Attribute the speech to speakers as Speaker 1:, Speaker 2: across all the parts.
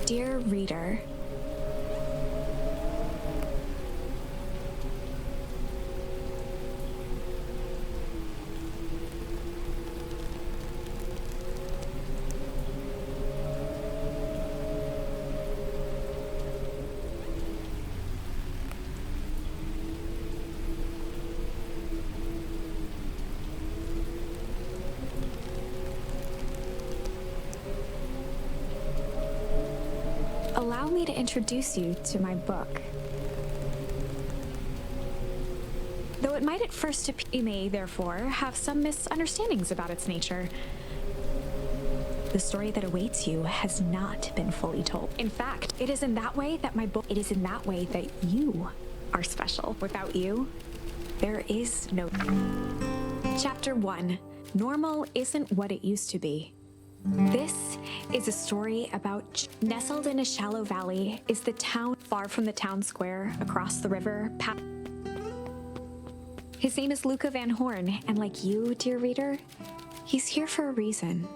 Speaker 1: Dear reader, allow me to introduce you to my book. Though it might at first appear, you may therefore have some misunderstandings about its nature. The story that awaits you has not been fully told. In fact, it is in that way that you are special. Without you, there is no... Chapter 1. Normal isn't what it used to be. This is a story about... Nestled in a shallow valley is the town far from the town square, across the river. His name is Luca Van Horn, and like you, dear reader, he's here for a reason.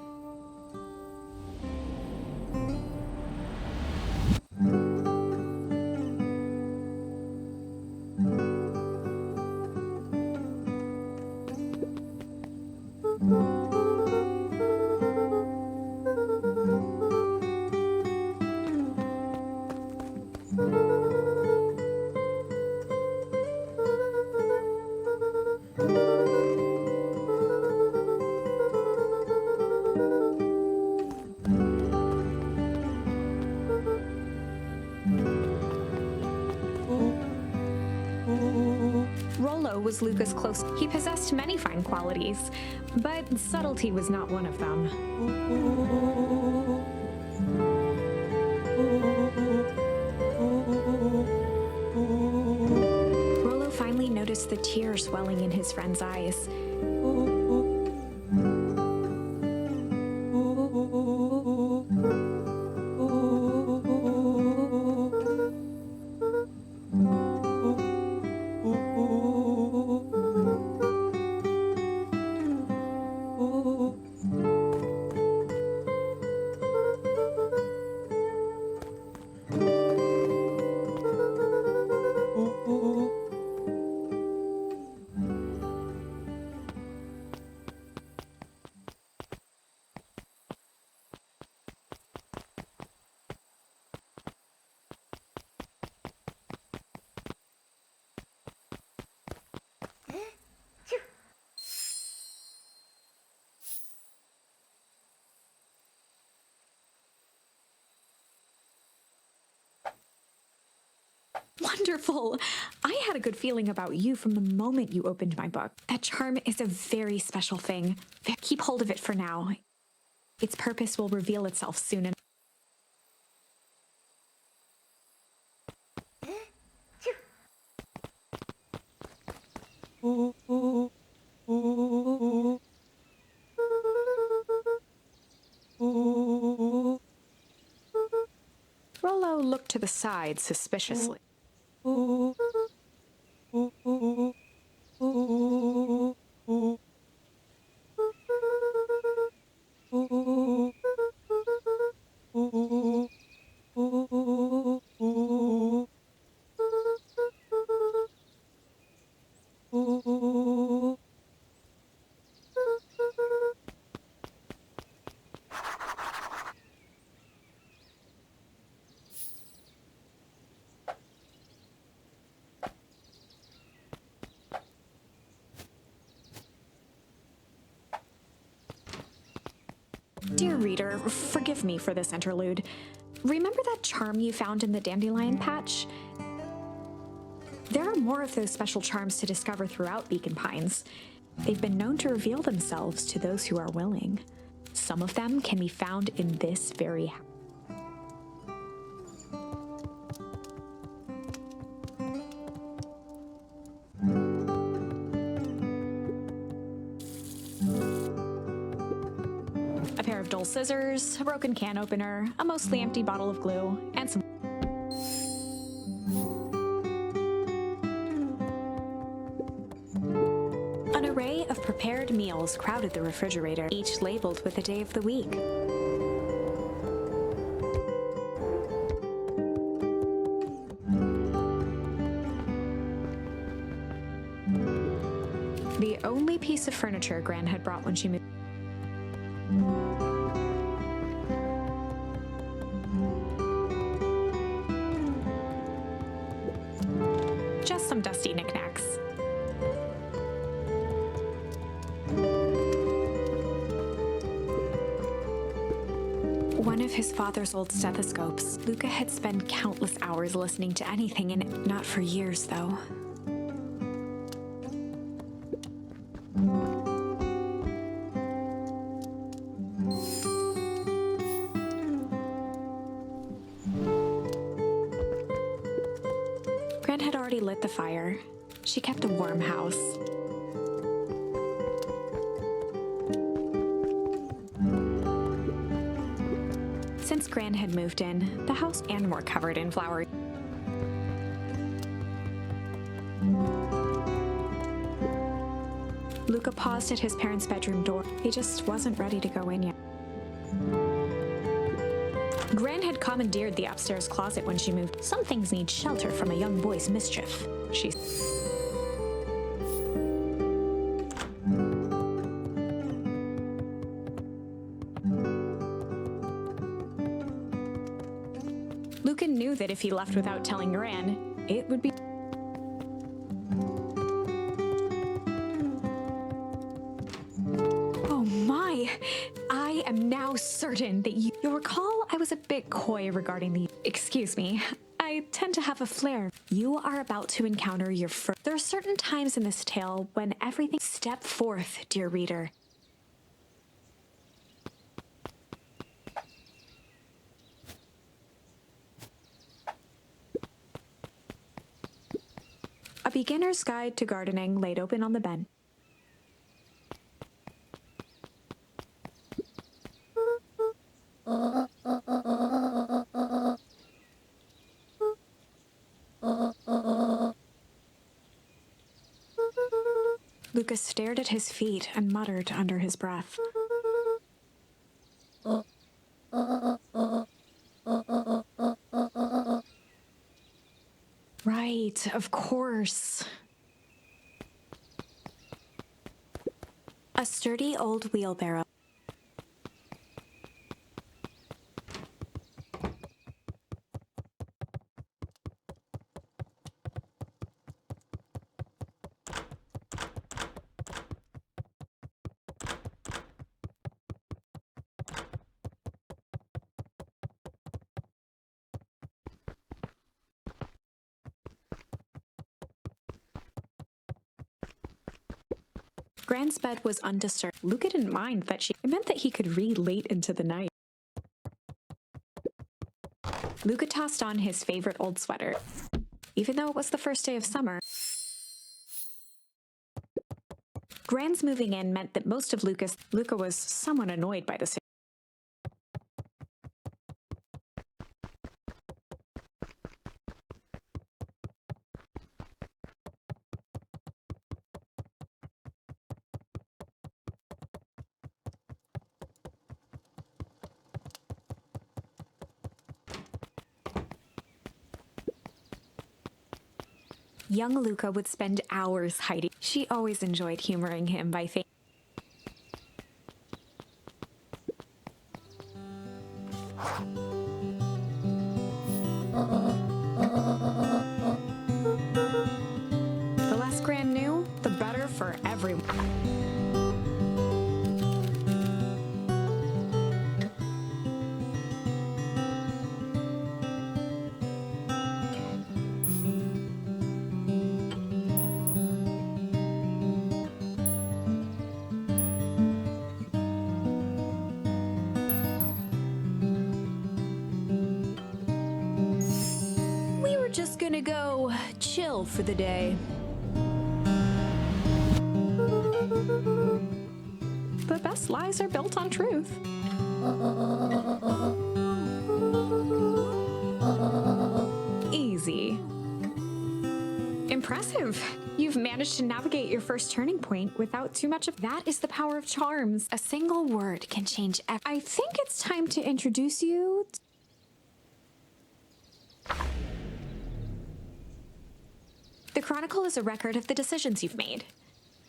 Speaker 1: Rollo was Luca's close. He possessed many fine qualities, but subtlety was not one of them. Rollo finally noticed the tears welling in his friend's eyes. Wonderful! I had a good feeling about you from the moment you opened my book. That charm is a very special thing. Keep hold of it for now. Its purpose will reveal itself soon enough. Rollo looked to the side suspiciously. Dear reader, forgive me for this interlude. Remember that charm you found in the dandelion patch? There are more of those special charms to discover throughout Beacon Pines. They've been known to reveal themselves to those who are willing. Some of them can be found in this very house. A pair of dull scissors, a broken can opener, a mostly empty bottle of glue, and some... An array of prepared meals crowded the refrigerator, each labeled with a day of the week. piece of furniture Gran had brought when she moved. Just some dusty knickknacks. One of his father's old stethoscopes. Luca had spent countless hours listening to anything in it. Not for years, though. Gran had already lit the fire. She kept a warm house. Since Gran had moved in, the house and were covered in flowers. Luca paused at his parents' bedroom door. He just wasn't ready to go in yet. Gran had commandeered the upstairs closet when she moved. Some things need shelter from a young boy's mischief, she said. Luca knew that if he left without telling Gran, it would be... Oh my! I am now certain that you'll recall I was a bit coy regarding the... Excuse me. I tend to have a flair. You are about to encounter your first... There are certain times in this tale when everything... Step forth, dear reader. A beginner's guide to gardening laid open on the bed. Lucas stared at his feet and muttered under his breath. Right, of course. A sturdy old wheelbarrow. Gran's bed was undisturbed. Luca didn't mind that it meant that he could read late into the night. Luca tossed on his favorite old sweater, even though it was the first day of summer. Gran's moving in meant that most of Luca was somewhat annoyed by the situation. Young Luca would spend hours hiding. She always enjoyed humoring him by saying, the less Gran knew, the better for everyone. Just gonna go chill for the day. The best lies are built on truth. Easy. Impressive. You've managed to navigate your first turning point without too much of... That is the power of charms. A single word can change everything. I think it's time to introduce you... The Chronicle is a record of the decisions you've made.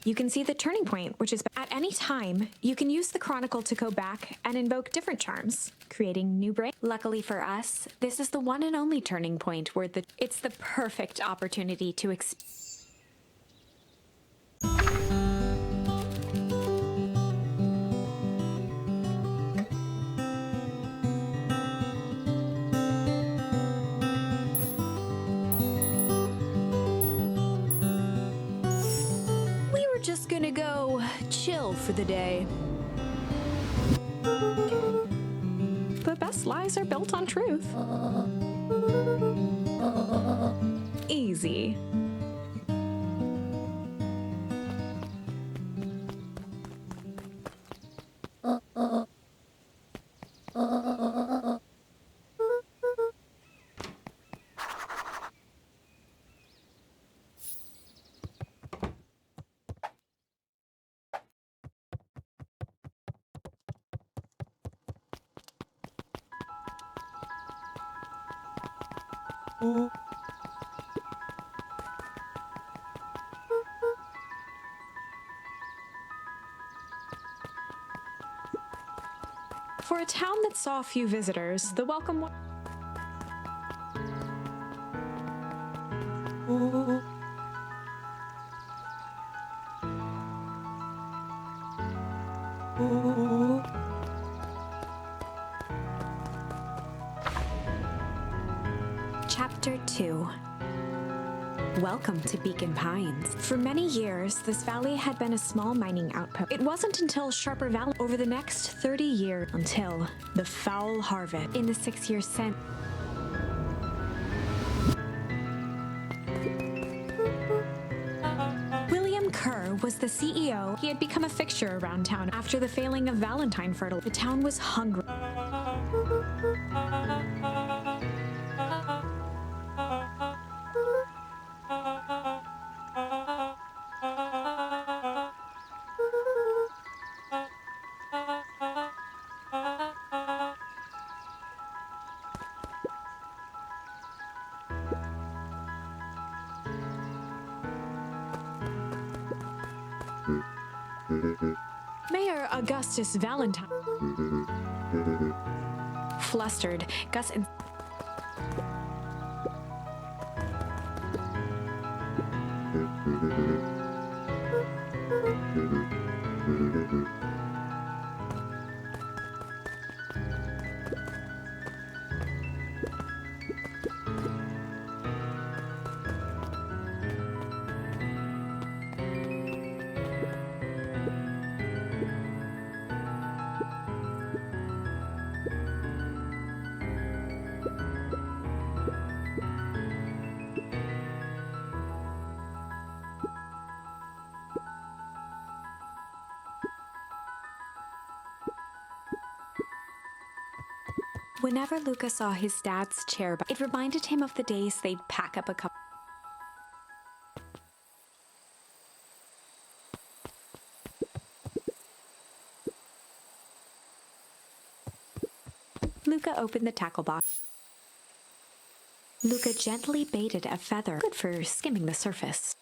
Speaker 1: You can see the turning point, which is at any time, you can use the Chronicle to go back and invoke different charms, creating new break. Luckily for us, this is the one and only turning point where it's the perfect opportunity to We were just gonna go chill for the day. The best lies are built on truth. Easy. For a town that saw few visitors, the welcome Chapter 2. Welcome to Beacon Pines. For many years, this valley had been a small mining outpost. It wasn't until Sharper Valley over the next 30 years until the Foul Harvest in the 6-year century. William Kerr was the CEO. He had become a fixture around town after the failing of Valentine Fertile. The town was hungry. Mayor Augustus Valentine. Flustered, Gus and Whenever Luca saw his dad's chair, it reminded him of the days they'd pack up a cup. Luca opened the tackle box. Luca gently baited a feather, good for skimming the surface.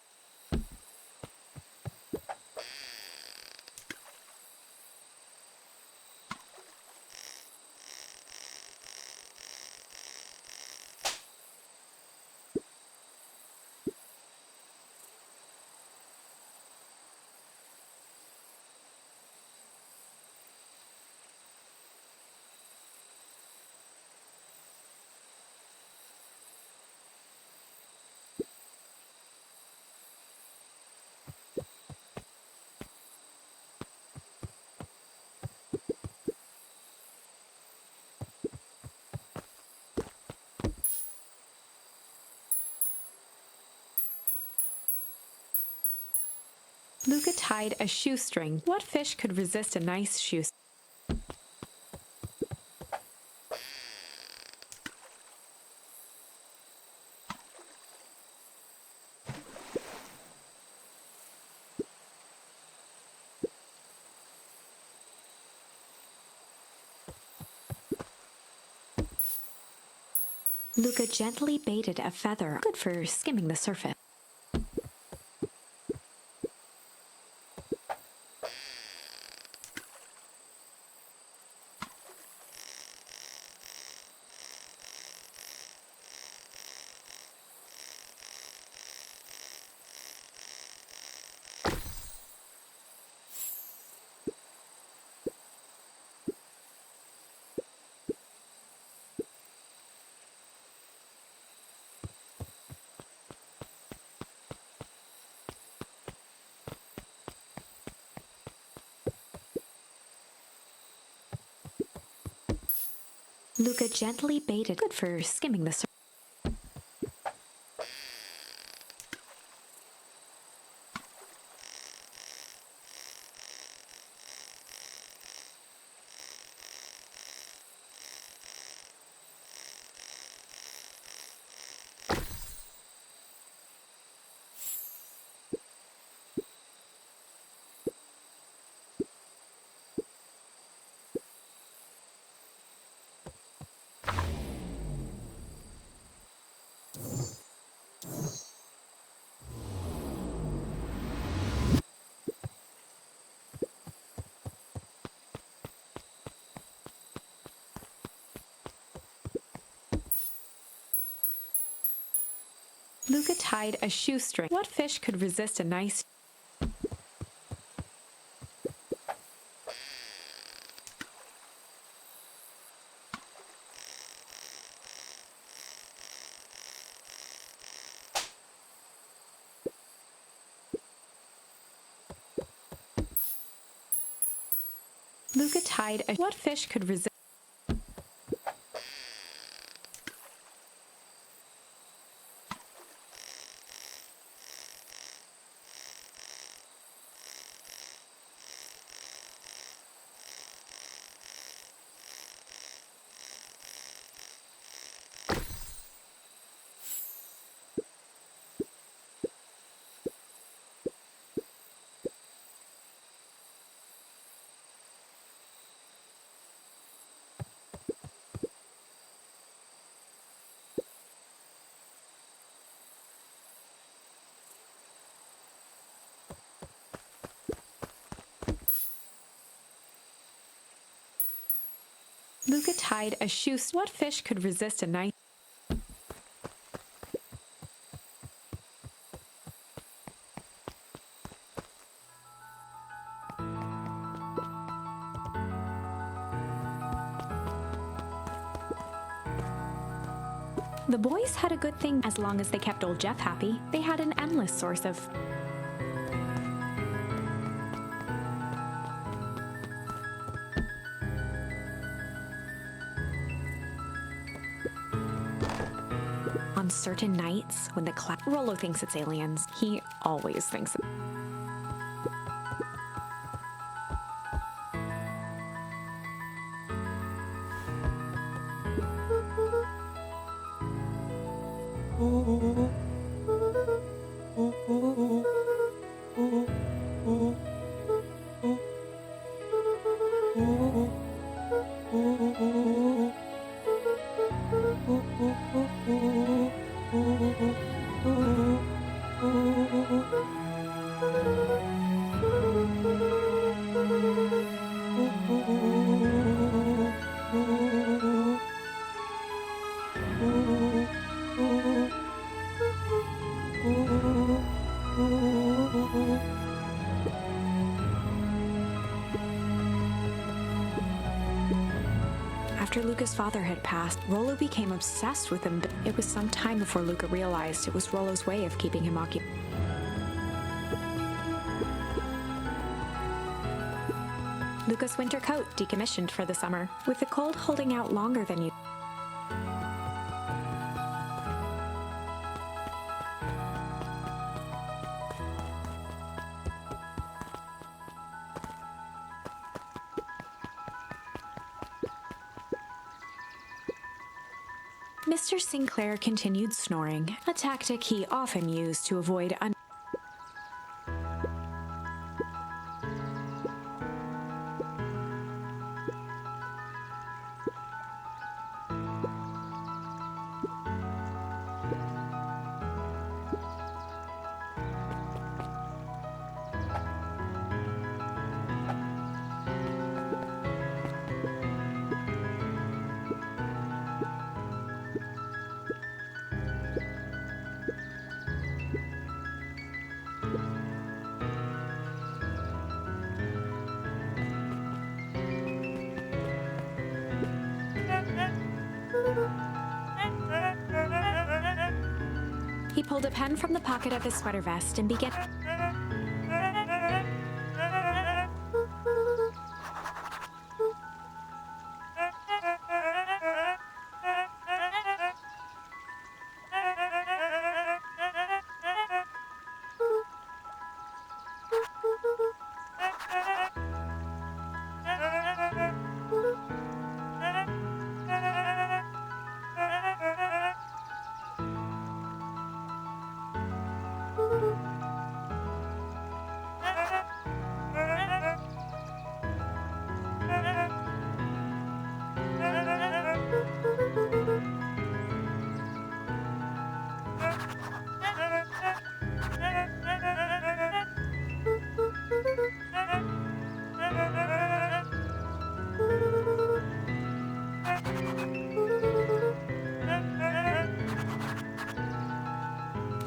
Speaker 1: Luca tied a shoestring. What fish could resist a nice shoestring? Luca gently baited a feather, good for skimming the surface. Luca gently baited. Good for skimming the surface. Luca tied a shoestring. What fish could resist a nice... Luca tied a... What fish could resist... Luca tied a shoestring. What fish could resist a nice... The boys had a good thing as long as they kept old Jeff happy. They had an endless source of... On certain nights, when the cloud... Rollo thinks it's aliens. He always thinks it. After Luca's father had passed, Rollo became obsessed with him. It was some time before Luca realized it was Rollo's way of keeping him occupied. Luca's winter coat decommissioned for the summer, with the cold holding out longer than usual. Mr. Sinclair continued snoring, a tactic he often used to avoid He pulled a pen from the pocket of his sweater vest and began...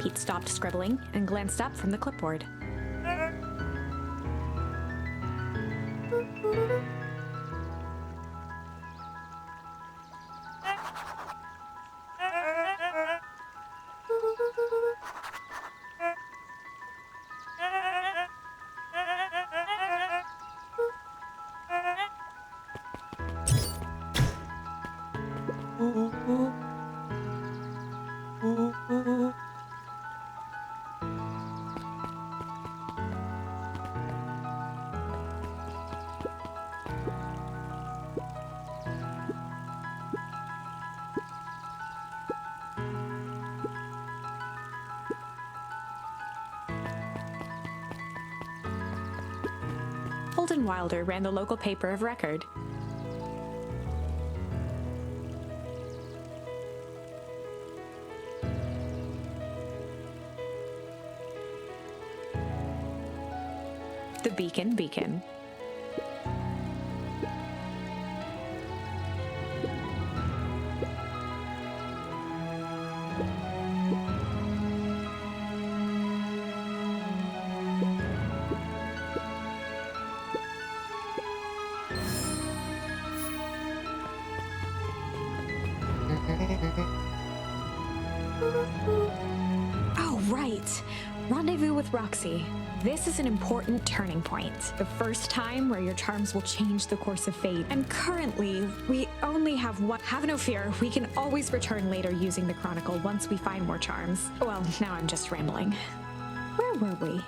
Speaker 1: Pete stopped scribbling and glanced up from the clipboard. Holden Wilder ran the local paper of record. The Beacon. Oh, right. Rendezvous with Roxy. This is an important turning point. The first time where your charms will change the course of fate. And currently, we only have one. Have no fear, we can always return later using the Chronicle once we find more charms. Well, now I'm just rambling. Where were we?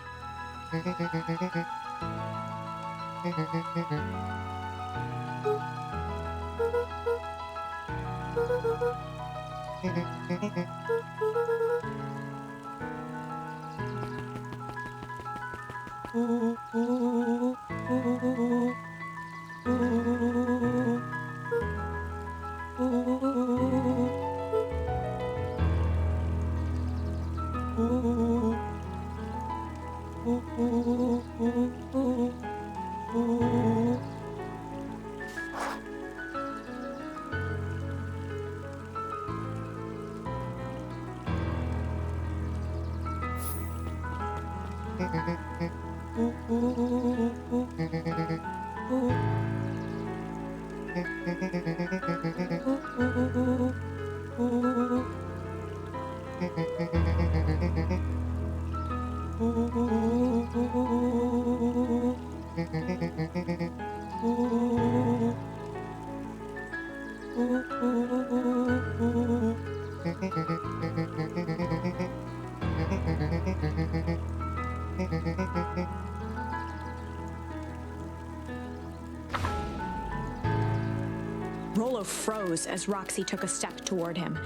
Speaker 1: Rollo froze as Roxy took a step toward him.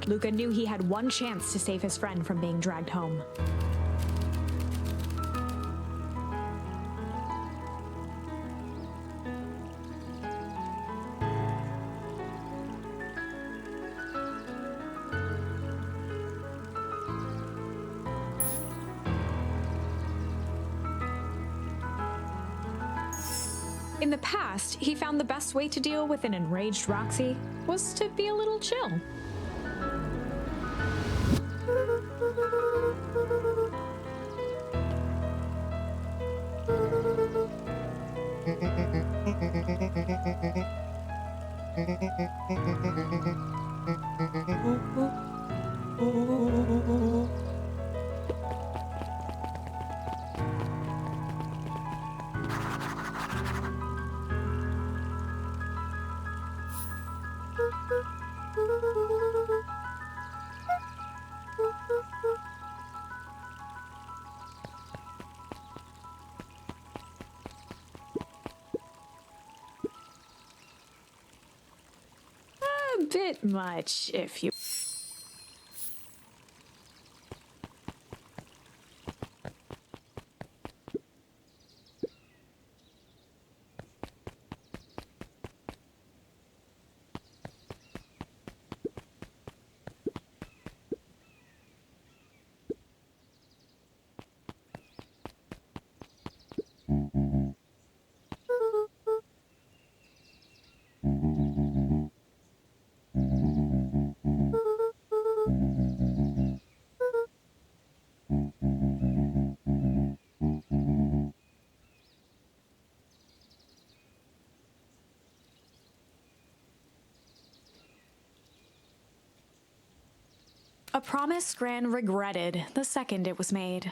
Speaker 1: Luca knew he had one chance to save his friend from being dragged home. In the past, he found the best way to deal with an enraged Roxy was to be a little chill. A bit much, if you... A promise Gran regretted the second it was made.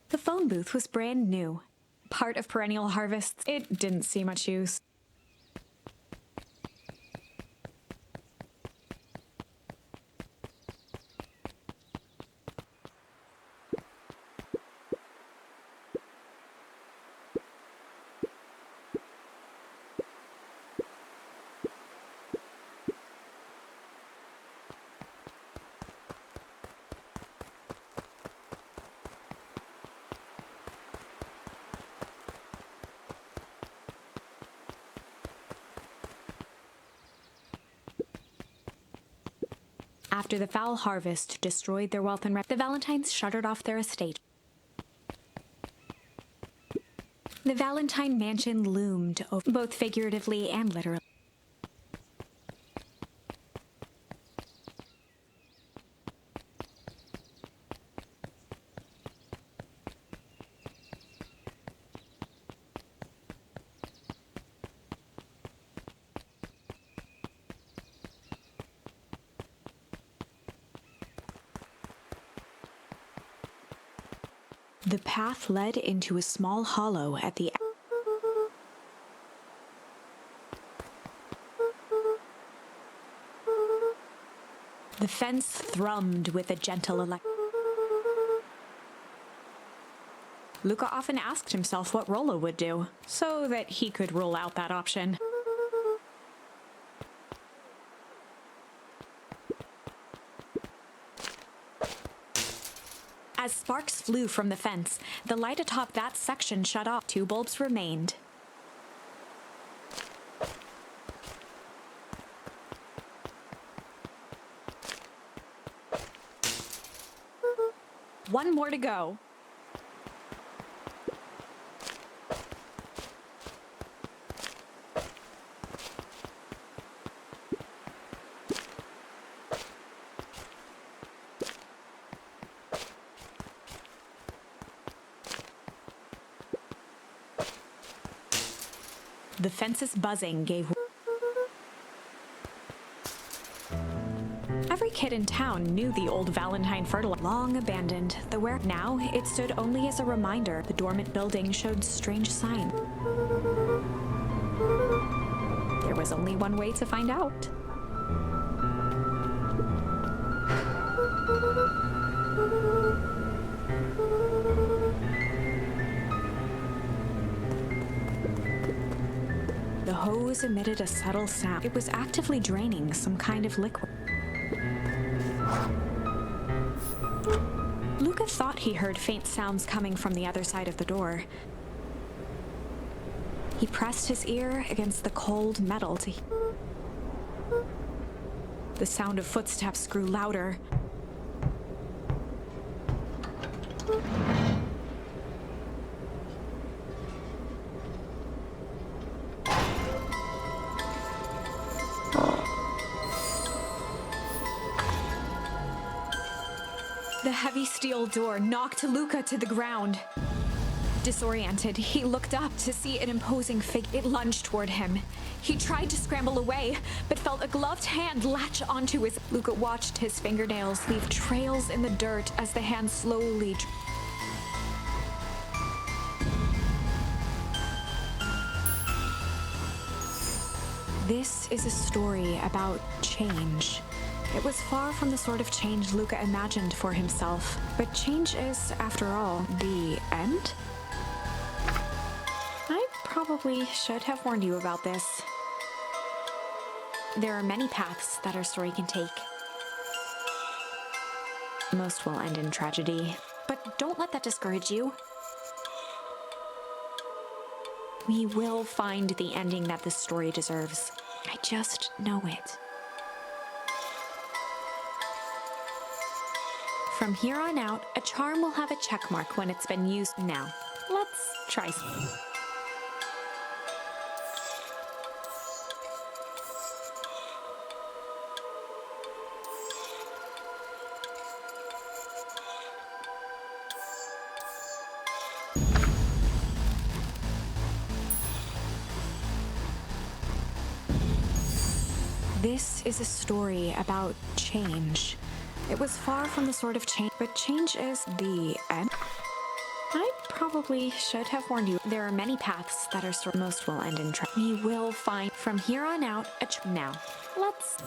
Speaker 1: The phone booth was brand new. Part of perennial harvests, it didn't see much use. After the foul harvest destroyed their wealth and the Valentines shuttered off their estate. The Valentine mansion loomed, both figuratively and literally. The path led into a small hollow at the The fence thrummed with a gentle Luca often asked himself what Rollo would do, so that he could rule out that option. As sparks flew from the fence, the light atop that section shut off. 2 bulbs remained. One more to go. The fence's buzzing gave. Every kid in town knew the old Valentine fertilizer, long abandoned. Now it stood only as a reminder. The dormant building showed strange signs. There was only one way to find out. The hose emitted a subtle sound. It was actively draining some kind of liquid. Luca thought he heard faint sounds coming from the other side of the door. He pressed his ear against the cold metal to... The sound of footsteps grew louder. The heavy steel door knocked Luca to the ground. Disoriented, he looked up to see an imposing figure. It lunged toward him. He tried to scramble away, but felt a gloved hand latch onto his... Luca watched his fingernails leave trails in the dirt as the hand slowly... This is a story about change. It was far from the sort of change Luca imagined for himself, but change is, after all, the end? I probably should have warned you about this. There are many paths that our story can take. Most will end in tragedy, but don't let that discourage you. We will find the ending that this story deserves. I just know it. From here on out, a charm will have a check mark when it's been used. Now, let's try some. This is a story about change. It was far from the sort of change, but change is the end. I probably should have warned you. There are many paths that are most will end in tragedy. We will find from here on out now. Let's.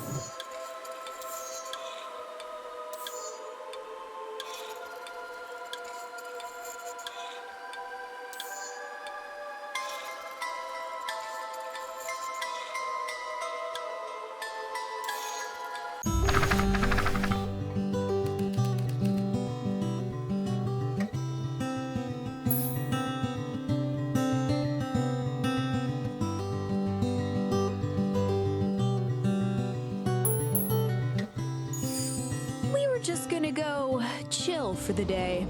Speaker 1: We were just gonna go chill for the day.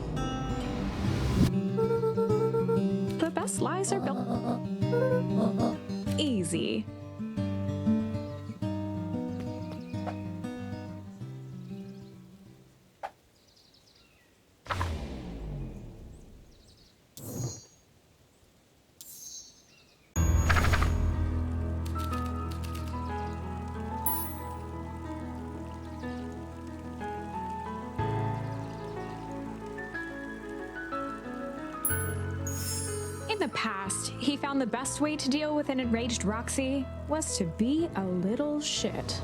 Speaker 1: The best lies are built easy. In the past, he found the best way to deal with an enraged Roxy was to be a little shit.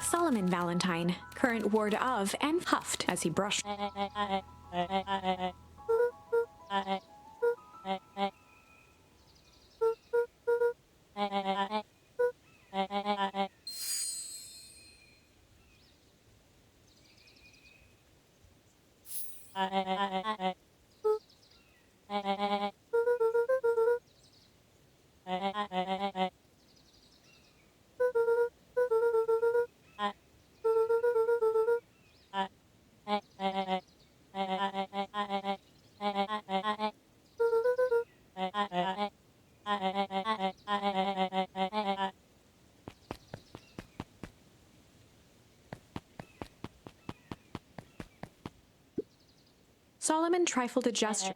Speaker 1: Solomon Valentine, current ward of, and huffed as he brushed. Solomon trifled a gesture.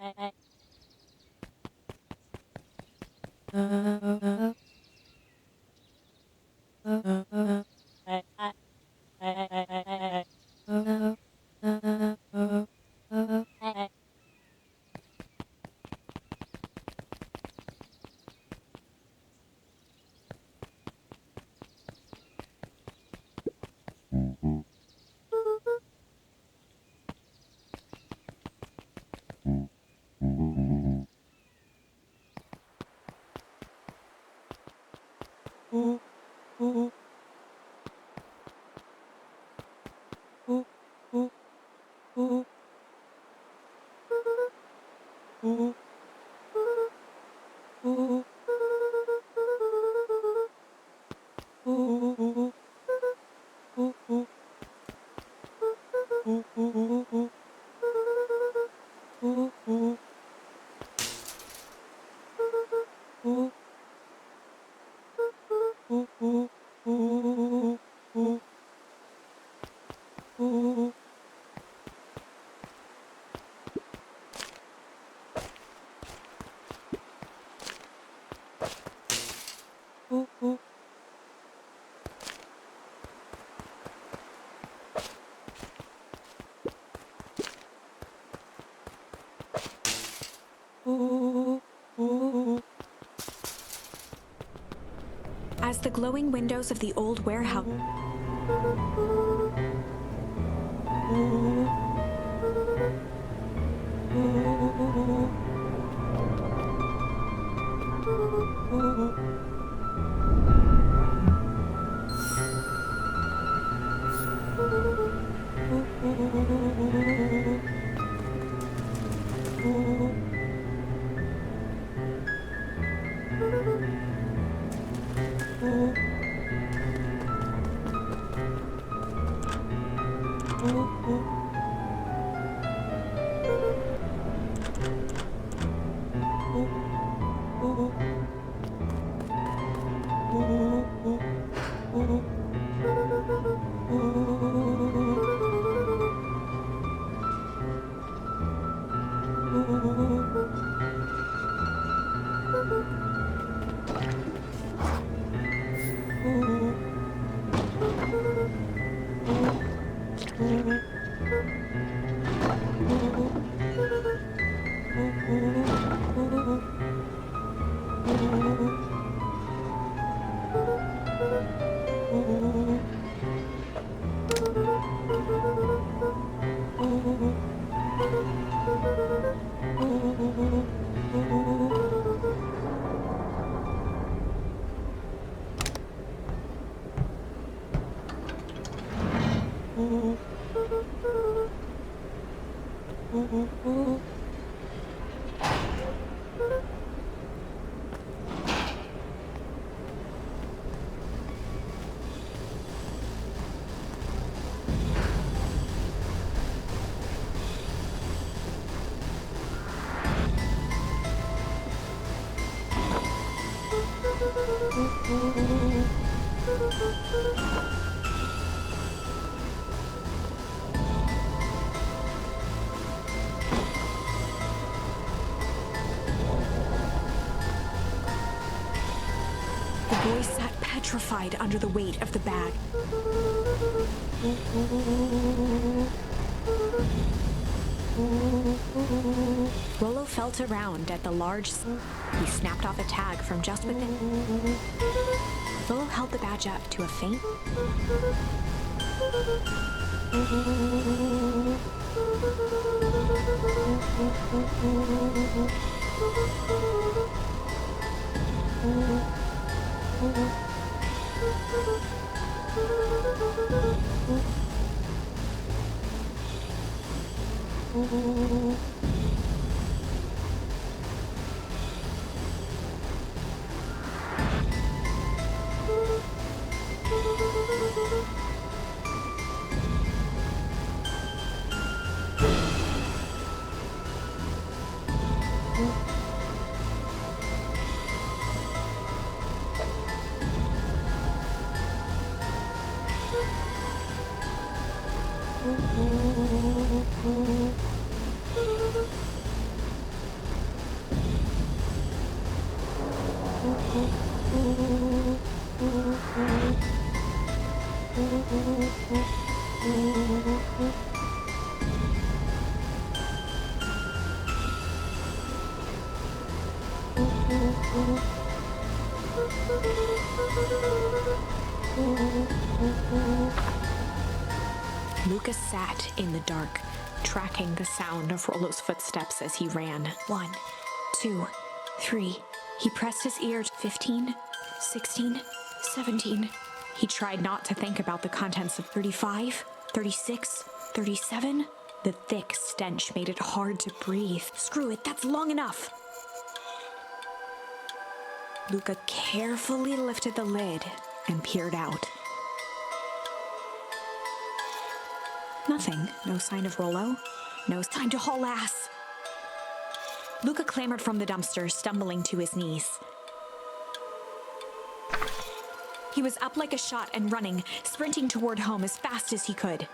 Speaker 1: As the glowing windows of the old warehouse. The boy sat petrified under the weight of the bag. Rollo felt around at the large... He snapped off a tag from just within. Rollo held the badge up to a faint... Lucas sat in the dark, tracking the sound of Rollo's footsteps as he ran. 1, 2, 3. He pressed his ear to 15, 16, 17. He tried not to think about the contents of 35, 36, 37. The thick stench made it hard to breathe. Screw it, that's long enough. Luca carefully lifted the lid and peered out. Nothing. No sign of Rollo. No time to haul ass. Luca clambered from the dumpster, stumbling to his knees. He was up like a shot and running, sprinting toward home as fast as he could.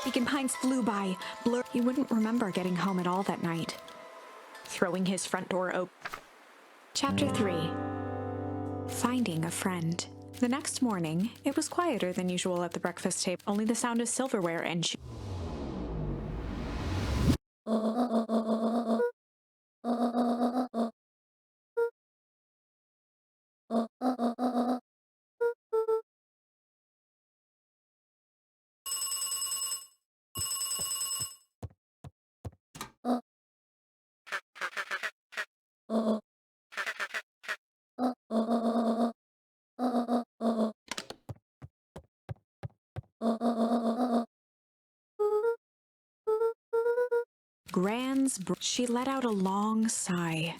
Speaker 1: Beacon Pines flew by, blurred. He wouldn't remember getting home at all that night. Throwing his front door open. Chapter 3. Finding a friend. The next morning, it was quieter than usual at the breakfast table, only the sound of silverware and she let out a long sigh.